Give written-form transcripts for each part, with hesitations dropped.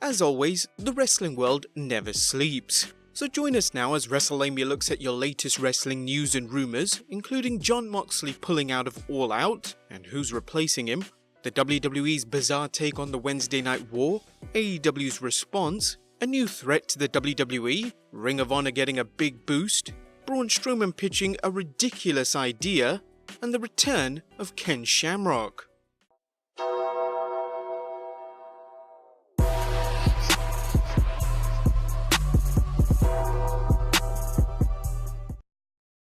As always, the wrestling world never sleeps. So join us now as Wrestlelamia looks at your latest wrestling news and rumors, including Jon Moxley pulling out of All Out, and who's replacing him, the WWE's bizarre take on the Wednesday Night War, AEW's response, a new threat to the WWE, Ring of Honor getting a big boost, Braun Strowman pitching a ridiculous idea, and the return of Ken Shamrock.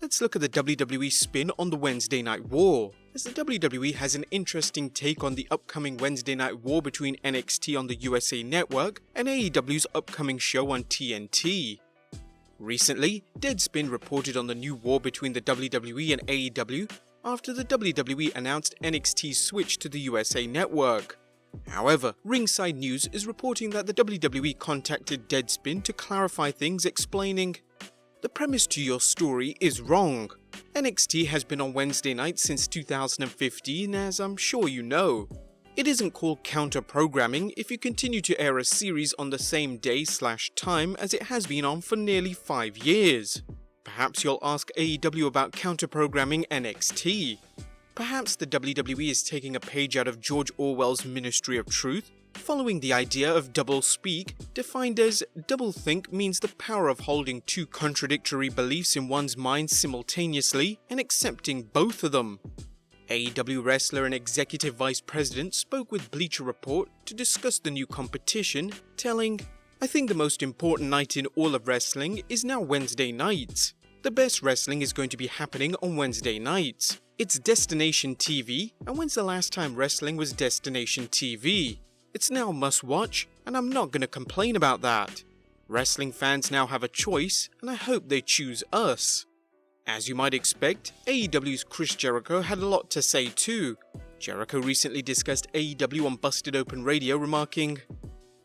Let's look at the WWE spin on the Wednesday Night War, as the WWE has an interesting take on the upcoming Wednesday Night War between NXT on the USA Network and AEW's upcoming show on TNT. Recently, Deadspin reported on the new war between the WWE and AEW after the WWE announced NXT's switch to the USA Network. However, Ringside News is reporting that the WWE contacted Deadspin to clarify things, explaining, "The premise to your story is wrong. NXT has been on Wednesday night since 2015, as I'm sure you know. It isn't called counter-programming if you continue to air a series on the same day/time as it has been on for nearly 5 years. Perhaps you'll ask AEW about counter-programming NXT. Perhaps the WWE is taking a page out of George Orwell's Ministry of Truth, following the idea of double speak, defined as doublethink means the power of holding two contradictory beliefs in one's mind simultaneously and accepting both of them." AEW wrestler and executive vice president spoke with Bleacher Report to discuss the new competition, telling, "I think the most important night in all of wrestling is now Wednesday nights. The best wrestling is going to be happening on Wednesday nights. It's destination TV, and when's the last time wrestling was destination TV? It's now must watch, and I'm not going to complain about that. Wrestling fans now have a choice, and I hope they choose us." As you might expect, AEW's Chris Jericho had a lot to say too. Jericho recently discussed AEW on Busted Open Radio, remarking,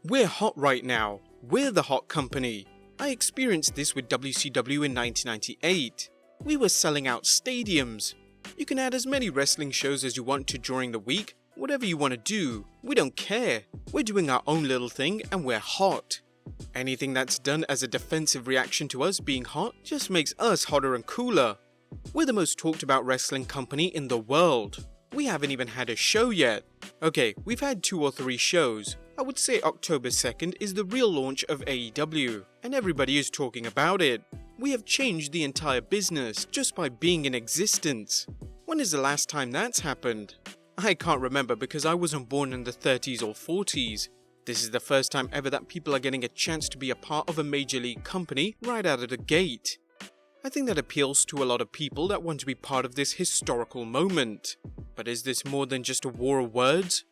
"We're hot right now. We're the hot company. I experienced this with WCW in 1998. We were selling out stadiums. You can add as many wrestling shows as you want to during the week, whatever you want to do. We don't care. We're doing our own little thing and we're hot. Anything that's done as a defensive reaction to us being hot just makes us hotter and cooler. We're the most talked about wrestling company in the world. We haven't even had a show yet. Okay, we've had 2 or 3 shows. I would say October 2nd is the real launch of AEW, and everybody is talking about it. We have changed the entire business just by being in existence. When is the last time that's happened? I can't remember because I wasn't born in the 30s or 40s. This is the first time ever that people are getting a chance to be a part of a major league company right out of the gate. I think that appeals to a lot of people that want to be part of this historical moment. But is this more than just a war of words?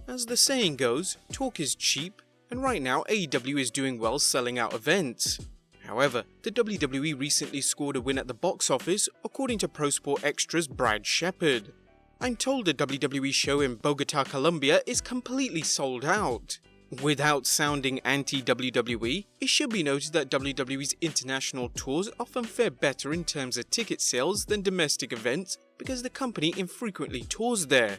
As the saying goes, talk is cheap, and right now AEW is doing well selling out events. However, the WWE recently scored a win at the box office, according to Pro Sport Extra's Brad Shepard. "I'm told the WWE show in Bogota, Colombia is completely sold out." Without sounding anti-WWE, it should be noted that WWE's international tours often fare better in terms of ticket sales than domestic events because the company infrequently tours there.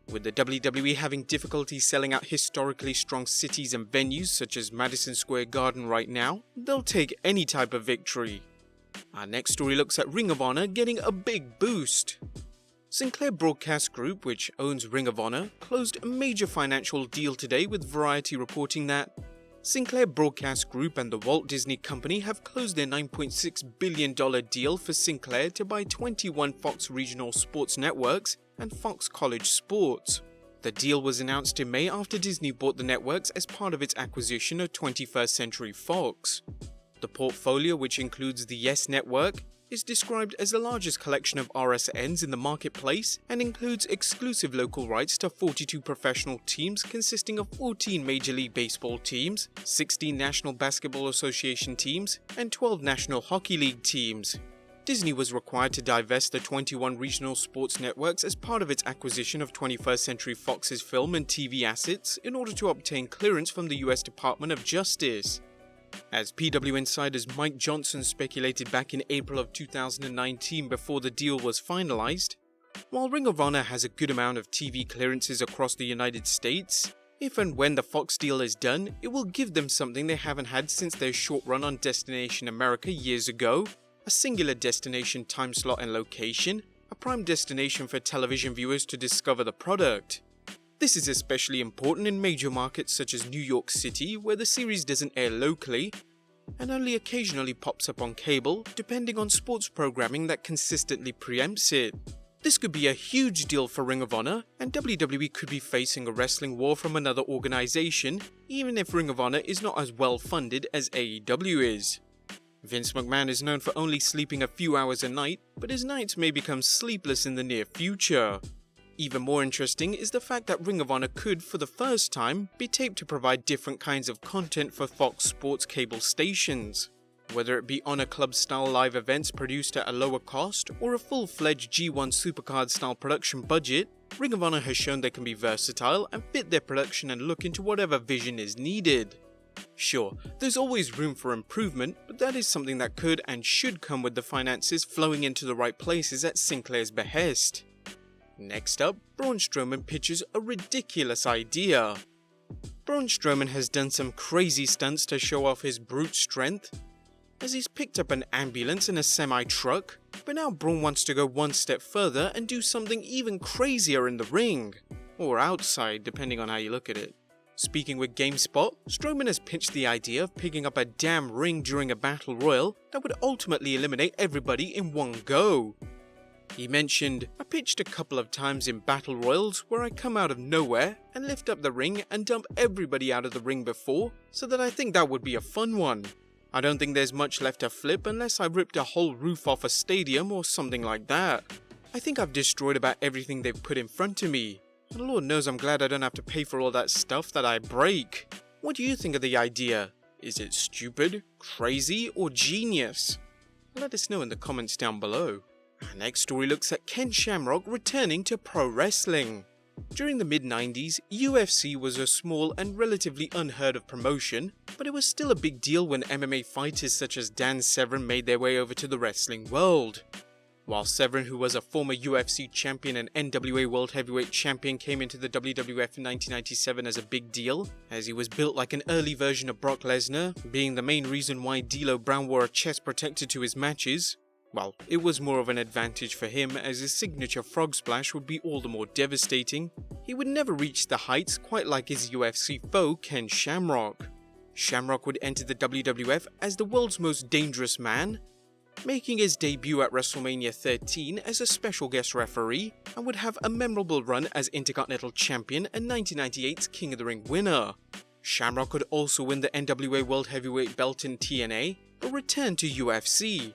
With the WWE having difficulty selling out historically strong cities and venues such as Madison Square Garden right now, they'll take any type of victory. Our next story looks at Ring of Honor getting a big boost. Sinclair Broadcast Group, which owns Ring of Honor, closed a major financial deal today, with Variety reporting that Sinclair Broadcast Group and the Walt Disney Company have closed their $9.6 billion deal for Sinclair to buy 21 Fox regional sports networks and Fox College Sports. The deal was announced in May after Disney bought the networks as part of its acquisition of 21st Century Fox. The portfolio, which includes the Yes Network, is described as the largest collection of RSNs in the marketplace and includes exclusive local rights to 42 professional teams consisting of 14 Major League Baseball teams, 16 National Basketball Association teams, and 12 National Hockey League teams. Disney was required to divest the 21 regional sports networks as part of its acquisition of 21st Century Fox's film and TV assets in order to obtain clearance from the US Department of Justice. As PW Insider's Mike Johnson speculated back in April of 2019 before the deal was finalized, while Ring of Honor has a good amount of TV clearances across the United States, If and when the Fox deal is done, it will give them something they haven't had since their short run on Destination America years ago: a singular destination, time slot and location, a prime destination for television viewers to discover the product. This is especially important in major markets such as New York City, where the series doesn't air locally and only occasionally pops up on cable, depending on sports programming that consistently preempts it. This could be a huge deal for Ring of Honor, and WWE could be facing a wrestling war from another organization, even if Ring of Honor is not as well funded as AEW is. Vince McMahon is known for only sleeping a few hours a night, but his nights may become sleepless in the near future. Even more interesting is the fact that Ring of Honor could, for the first time, be taped to provide different kinds of content for Fox Sports cable stations. Whether it be Honor Club-style live events produced at a lower cost, or a full-fledged G1 Supercard-style production budget, Ring of Honor has shown they can be versatile and fit their production and look into whatever vision is needed. Sure, there's always room for improvement, but that is something that could and should come with the finances flowing into the right places at Sinclair's behest. Next up, Braun Strowman pitches a ridiculous idea. Braun Strowman has done some crazy stunts to show off his brute strength, as he's picked up an ambulance and a semi-truck, but now Braun wants to go one step further and do something even crazier in the ring, or outside depending on how you look at it. Speaking with GameSpot, Strowman has pitched the idea of picking up a damn ring during a battle royal that would ultimately eliminate everybody in one go. He mentioned, "I pitched a couple of times in battle royals where I come out of nowhere and lift up the ring and dump everybody out of the ring before, so that I think that would be a fun one. I don't think there's much left to flip unless I ripped a whole roof off a stadium or something like that. I think I've destroyed about everything they've put in front of me. And Lord knows I'm glad I don't have to pay for all that stuff that I break. What do you think of the idea? Is it stupid, crazy, or genius? Let us know in the comments down below." Our next story looks at Ken Shamrock returning to pro wrestling. During the mid-90s, UFC was a small and relatively unheard of promotion, but it was still a big deal when MMA fighters such as Dan Severn made their way over to the wrestling world. While Severn, who was a former UFC champion and NWA World Heavyweight Champion, came into the WWF in 1997 as a big deal, as he was built like an early version of Brock Lesnar, being the main reason why D'Lo Brown wore a chest protector to his matches. Well, it was more of an advantage for him, as his signature frog splash would be all the more devastating. He would never reach the heights quite like his UFC foe, Ken Shamrock. Shamrock would enter the WWF as the world's most dangerous man, making his debut at WrestleMania 13 as a special guest referee, and would have a memorable run as Intercontinental Champion and 1998's King of the Ring winner. Shamrock could also win the NWA World Heavyweight belt in TNA, but return to UFC.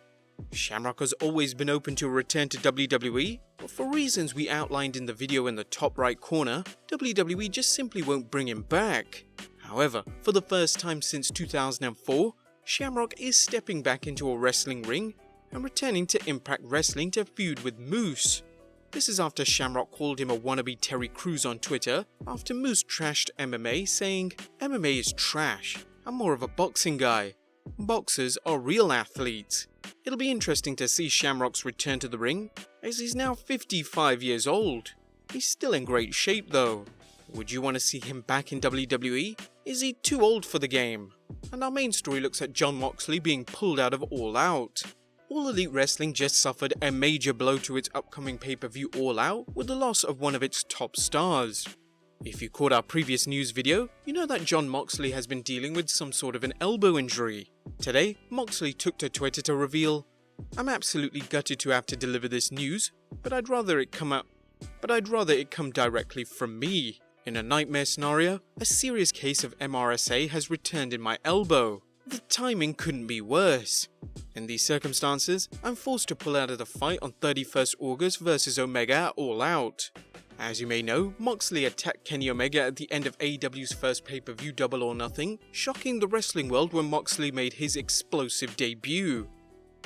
Shamrock has always been open to a return to WWE, but for reasons we outlined in the video in the top right corner, WWE just simply won't bring him back. However, for the first time since 2004, Shamrock is stepping back into a wrestling ring and returning to Impact Wrestling to feud with Moose. This is after Shamrock called him a wannabe Terry Crews on Twitter after Moose trashed MMA, saying, "MMA is trash, I'm more of a boxing guy. Boxers are real athletes." It'll be interesting to see Shamrock's return to the ring, as he's now 55 years old. He's still in great shape though. Would you want to see him back in WWE? Is he too old for the game? And our main story looks at Jon Moxley being pulled out of All Out. All Elite Wrestling just suffered a major blow to its upcoming pay-per-view All Out with the loss of one of its top stars. If you caught our previous news video, you know that Jon Moxley has been dealing with some sort of an elbow injury. Today, Moxley took to Twitter to reveal, "I'm absolutely gutted to have to deliver this news, but I'd rather it come directly from me. In a nightmare scenario, a serious case of MRSA has returned in my elbow. The timing couldn't be worse. In these circumstances, I'm forced to pull out of the fight on 31st August versus Omega at All Out." As you may know, Moxley attacked Kenny Omega at the end of AEW's first pay-per-view Double or Nothing, shocking the wrestling world when Moxley made his explosive debut.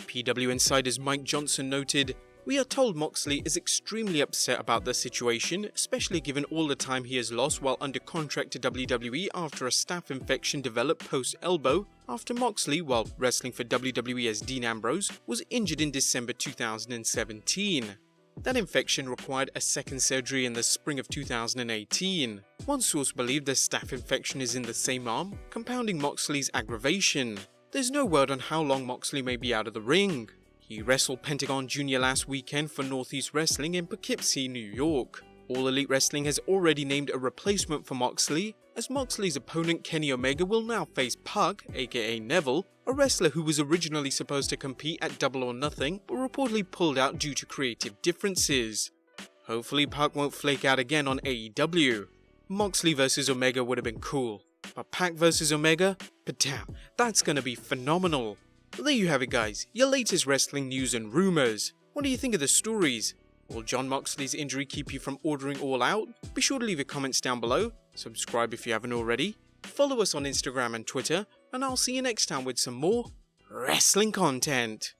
PW Insider's Mike Johnson noted, "We are told Moxley is extremely upset about the situation, especially given all the time he has lost while under contract to WWE after a staph infection developed post-elbow, after Moxley, while wrestling for WWE as Dean Ambrose, was injured in December 2017. That infection required a second surgery in the spring of 2018. One source believed the staph infection is in the same arm, compounding Moxley's aggravation. There's no word on how long Moxley may be out of the ring. He wrestled Pentagon Jr. last weekend for Northeast Wrestling in Poughkeepsie, New York. All Elite Wrestling has already named a replacement for Moxley, as Moxley's opponent Kenny Omega will now face Puck, aka Neville, a wrestler who was originally supposed to compete at Double or Nothing but reportedly pulled out due to creative differences. Hopefully Puck won't flake out again on AEW. Moxley vs Omega would have been cool, but Pac vs Omega? But damn, that's gonna be phenomenal. There you have it guys, your latest wrestling news and rumours. What do you think of the stories? Will Jon Moxley's injury keep you from ordering All Out? Be sure to leave your comments down below, subscribe if you haven't already, follow us on Instagram and Twitter, and I'll see you next time with some more wrestling content.